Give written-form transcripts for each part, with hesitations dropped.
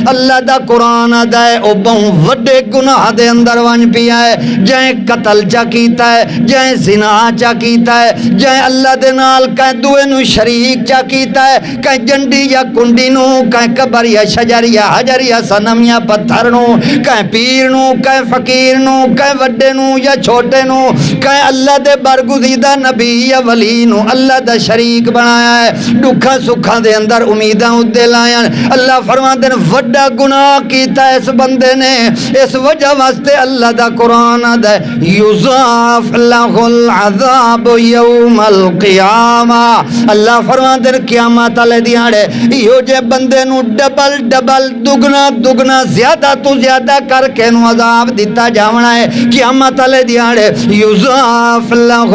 اللہ دا قرآن آدھا ہے او بہن وڈے گناہ دے اندر ون پیا ہے جائیں قتل چا کیتا ہے جائیں زنا چا کیتا ہے جائیں اللہ دے نال کہیں دوے نو شریک چا کیتا ہے کہیں جنڈی یا کنڈی نو کہیں قبر یا شجر یا حجر یا صنم یا پتھر نو کہیں پیر نو کہیں فقیر نو کہیں وڈے نو یا چھوٹے نو کہیں اللہ دے برگزیدہ نبی یا ولی نو اللہ دا شریک بنایا ہے دکھا سکھا دے اندر امیداں ادے لائیں اللہ فرماتے ہیں وڈا گناہ کیتا ہے اس بندے نے اس وجہ واسطے اللہ دا قرآن آدھا ہے یضاف لہ العذاب یوم القیامہ اللہ فرماتے ہیں قیامت والے دیاڑے یہ جے بندے نو ڈبل ڈبل دگنا دگنا زیادہ تو زیادہ کر کے نو عذاب دیتا جاونا ہے قیامت والے دیاڑے یضاف لہ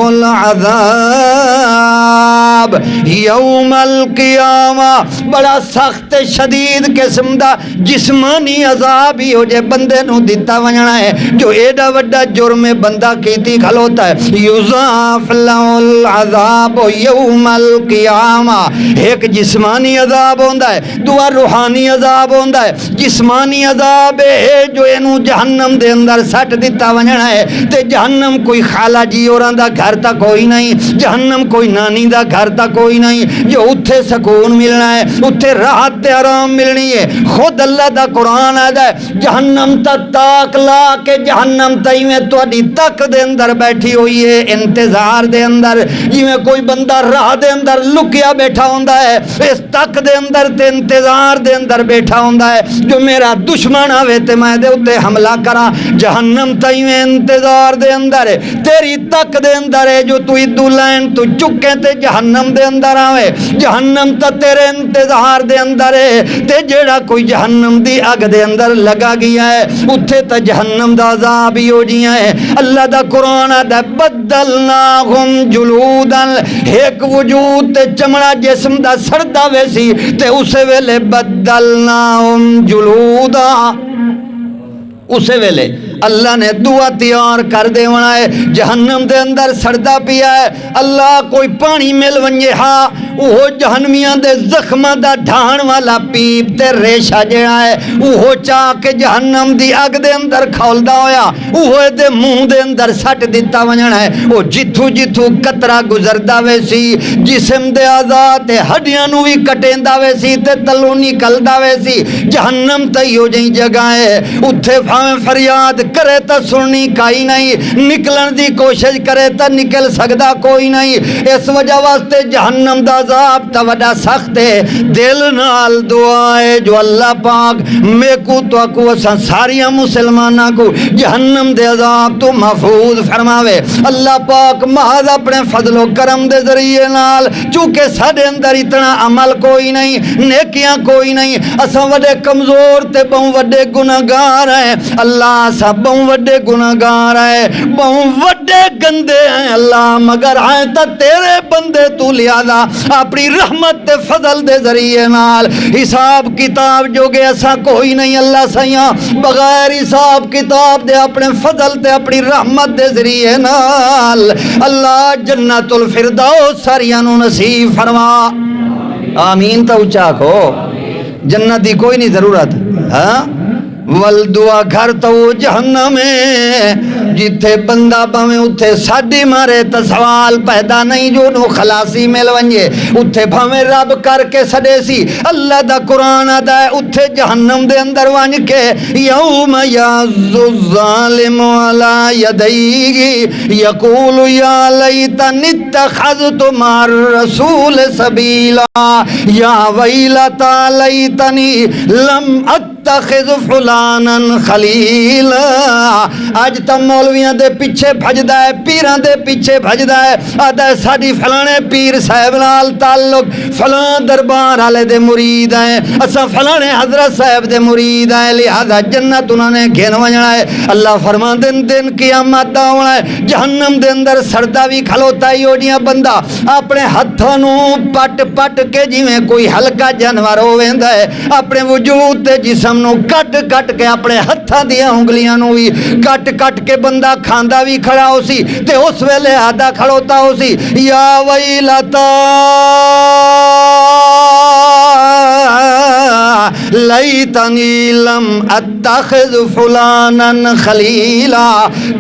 العذاب یوم القیامہ بڑا سخت شدید قسم دا جسمانی عذاب ہی ہو جے بندے نو دیتا ونجنا ہے جو ایڈا وڈا جرم بندہ کیتی کھلوتا ہے یضاف لہ العذاب یوم القیامہ ایک جسمانی عذاب ہوندہ ہے دعا روحانی عذاب ہوندہ ہے جسمانی عذاب ہے جو اینو جہنم دے اندر سٹ دیتا ونجنا ہے تے جہنم کوئی خالہ جی اوراں دا گھر تا کوئی نہیں جہنم کوئی نانی دا گھر تا کوئی نہیں جو اتھے سکون ملنا ہے اتھے راحت تے آرام ملنی ہے خود اللہ دا قرآن آدھا ہے جہنم تا تاک لا کے جہنم تائی میں تو اڈی تک دے اندر بیٹھی ہوئی ہے انتظار دے اندر جی میں کوئی بندہ راہ دے اندر لکیا بیٹھا ہوندہ ہے اس تک دے اندر تے انتظار دے اندر بیٹھا ہوندہ ہے جو میرا دشمن آوے تے میں دے اتے حملہ کرا جہنم تائی میں انتظار دے اندر ہے تیری تک دے اندر ہے جو تو ادو لائن تو چکے تے جہنم دے اندر آوے جہنم تا تیرے انتظار دے اندر ہے تے جیڑا کوئی جہنم دی اگ دے اندر لگا گیا ہے اتھے تا جہنم دا عذاب ہی ہو جیا ہے اللہ دا قرآن دا بدلناہم جلودا ایک وجود تے چمڑا جسم دا سردہ ویسی تے اسے ویلے بدلناہم جلودا اسے ویلے اللہ نے دعا تیار کر دے ونا ہے جہنم دے اندر سردہ پیا ہے اللہ کوئی پانی مل ونجے ہاں وہ جہنمیاں دے زخمہ دا ڈھان والا پیپ تے ریشہ جڑا ہے وہ چاہ کے جہنم دی اگ دے اندر کھول دا ہویا وہ دے منہ دے اندر سٹ دیتا ونجنا ہے وہ جتھو جتھو قطرہ گزر دا ویسی جسم دے آزاد ہڈیاں نو بھی کٹیں دا ویسی تے تلو نکل دا ویسی جہنم تیو جائیں جگہ ہے اتھے فاہم فریاد کرے تا سننی کائی نہیں نکلن دی کوشش کرے تا نکل سکدا کوئی نہیں اس وجہ واسطے جہنم دا عذاب تا وڈا سخت ہے دل نال دعائے جو اللہ پاک میں کو تو اکو اساں ساریاں مسلمانہ کو جہنم دے عذاب تو محفوظ فرماوے اللہ پاک محض اپنے فضل و کرم دے ذریعے نال چونکہ ساڑے اندر اتنا عمل کوئی نہیں نیکیاں کوئی نہیں اساں وڈے کمزور تے بہوں وڈے گناہگار ہیں اللہ سب بہوں وڈے گناہگار ہیں بہوں وڈے گندے ہیں اللہ مگر آئے تا تیرے بندے تو لہذا اپنی رحمت تے فضل دے ذریعے نال حساب کتاب جو گے ایسا کوئی نہیں اللہ سیاں بغیر حساب کتاب دے اپنے فضل تے اپنی رحمت دے ذریعے نال اللہ جنت الفردوس ساریانو نصیب فرما آمین تا اچھا کو جنت دی کوئی نہیں ضرورت ہاں والدعا گھر تو جہنم ہے جتھے بندہ پاویں اتھے ساڈی مارے تا سوال پیدا نہیں جو نو خلاصی مل ونجے اتھے پاویں رب کر کے سڈے سی اللہ دا قرآن آدا ہے اتھے جہنم دے اندر ونج کے یوم یعض الظالم علی یدیہ یقول یا لیتنی اتخذت مع الرسول سبیلا یا ویلتا لیتنی لم اتخذ فلانا خلیلا آج تا مولویاں دے پیچھے بھجدہ ہے پیران دے پیچھے بھجدہ ہے آدھا ہے ساڑی فلانے پیر صاحب نال تعلق فلان دربار آلے دے مرید ہیں اسا فلانے حضرت صاحب دے مرید ہیں لہذا جنت انہوں نے گھن ونجنا ہے اللہ فرمان دن قیامت دا ہونا ہے جہنم دے اندر سردہ بھی کھلوتا ہی ہو جیاں بندہ اپنے ہتھانوں پٹ پٹ کے جی میں کوئی ہلکا جانور ہو ویندہ ہے اپنے وجود تے جسم نو کٹ کٹ کے اپنے ہتھاں دیاں انگلیاں نو بھی کٹ کٹ کے بندہ کھاندہ بھی کھڑا ہو سی تے اس ویلے آدھا کھڑوتا ہو سی یا ویلتا لیتنی لم اتخذ فلانا خلیلا،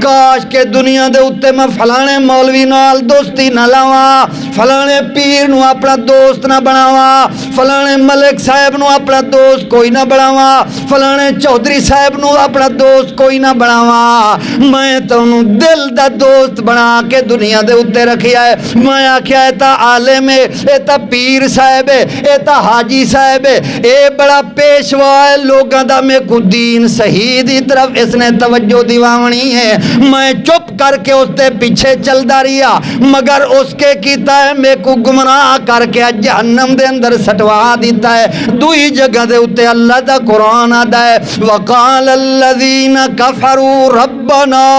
کاش کے دنیا دے اتے میں فلانے مولوی نال دوستی نہ لاواں، فلانے پیر نو اپنا دوست نہ بناواں، فلانے ملک صاحب نو اپنا دوست کوئی نہ بناواں، فلانے چودھری صاحب نو اپنا دوست کوئی نہ بناواں، میں تانوں دل دا دوست بنا کے دنیا دے اتے رکھیا ہے۔ میں آکھیا اے تا عالم ہے، اے تا پیر صاحب ہے، اے تا حاجی صاحب ہے، اے بڑا پیشوا ہے، لوگاں دا میں کو دین صحیح دی طرف اس نے توجہ دیوانی ہے، میں چپ کر کے اس تے پیچھے چل دا رہیا، مگر اس کے کیتا ہے میں کو گمراہ کر کے جہنم دے اندر سٹوا دیتا ہے۔ دوئی جگہ دے اتے اللہ دا قرآن آدھا ہے وَقَالَ الَّذِينَ كَفَرُوا رَبَّنَا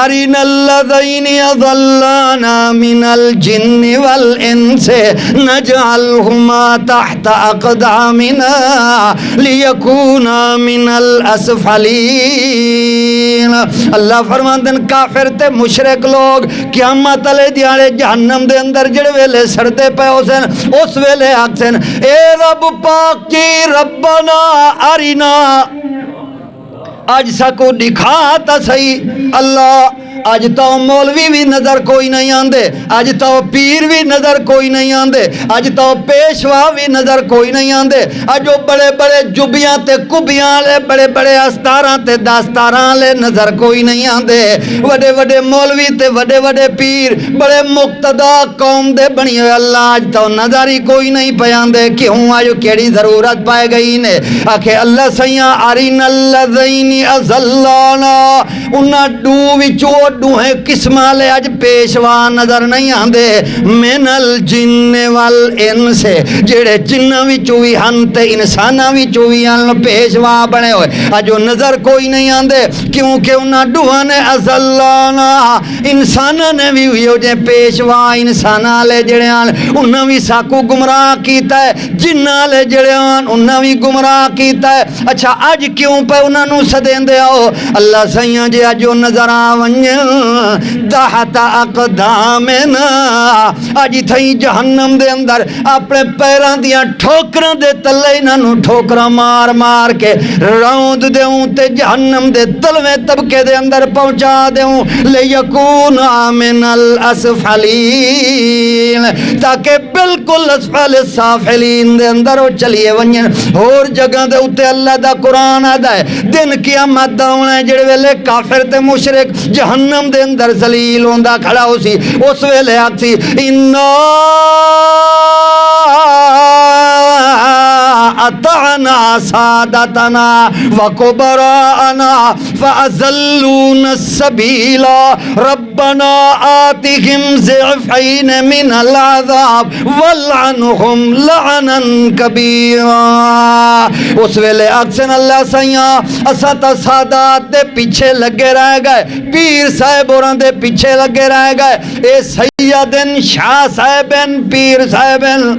أَرِنَا الَّذَيْنِ أَضَلَّانَا مِنَ الْجِنِّ وَالْإِنسِ نَجْعَلْهُمَا تَحْتَ أَقْدَامِنَا لِيَكُونَا مِنَ الْأَسْفَلِينَ۔ اللہ فرماندے ہیں کافر تے مشرک لوگ قیامت علیہ دیاڑے جہنم دے اندر جڑے ویلے سڑتے پے ہوسن، اس ویلے آکسن اے رب پاک کی ربنا ارینا، آج سکو دکھا تا صحیح اللہ، آج تو مولوی بھی نظر کوئی نہیں آندے، آج تو پیر بھی نظر کوئی نہیں آندے، آج تو پیشوا بھی نظر کوئی نہیں آندے، آج جو بڑے بڑے جبیاں تے کبیاں لے بڑے بڑے استاراں تے داستاراں لے نظر کوئی نہیں آندے، وڈے وڈے مولوی تے وڈے وڈے پیر بڑے مقتدا قوم دے بنی ہوئے، اللہ آج تو نظر ہی کوئی نہیں پہ آندے، کیوں آجو کیڑی ضرورت پائے گئی نے؟ آکھے اللہ سیاں آرین الذین ازلانا، انہاں ڈو وچو ڈوہیں قسمہ لے آج پیشوا نظر نہیں آندے، من الجن والانس، جڑے جنہ وچو بھی ہن تے انسانہ وچو بھی ہن پیشوا بنے ہوئے، آجو نظر کوئی نہیں آندے، کیونکہ انہاں ڈوہاں نے ازلانا، انسانہ نے بھی ہوئے جے پیشوا انسانہ لے جڑے ہن انہاں بھی ساکو گمراہ کیتا ہے، جنہ لے جڑے ہن انہاں بھی گمراہ کیتا ہے۔ اچھا آج کیوں پہ انہاں نو سدیں دے آؤ؟ اللہ سیاں جے آجو نظر آونج تحت اقدامنا، آج تھئی جہنم دے اندر اپنے پیران دیاں ٹھوکران دے تلے انہوں ٹھوکران مار مار کے روند دیوں تے جہنم دے تلویں طبقے دے اندر پہنچا دیوں، لیکون من الاسفلین، تاکہ بالکل اسفل سافلین دے اندر وہ چلیے ونجن۔ اور جگہ دے اتے اللہ دا قرآن آدھا ہے دن قیامت داؤنے جڑے ویلے کافر تے مشرک جہنم دے اندر ذلیل ہوندہ کھڑا ہو سی، اس ویلے آتی اِنَّا اطعنا سادتنا وکبراءنا فأزلون السبیل ربنا آتهم ضعفین من العذاب والعنهم لعنا کبیرا۔ اس ویلے اکسن اللہ سیاں اساتا سادات دے پیچھے لگے رہ گئے، پیر صاحب اور دے پیچھے لگے رہ گئے، اے سیدن شاہ صاحبن پیر صاحبن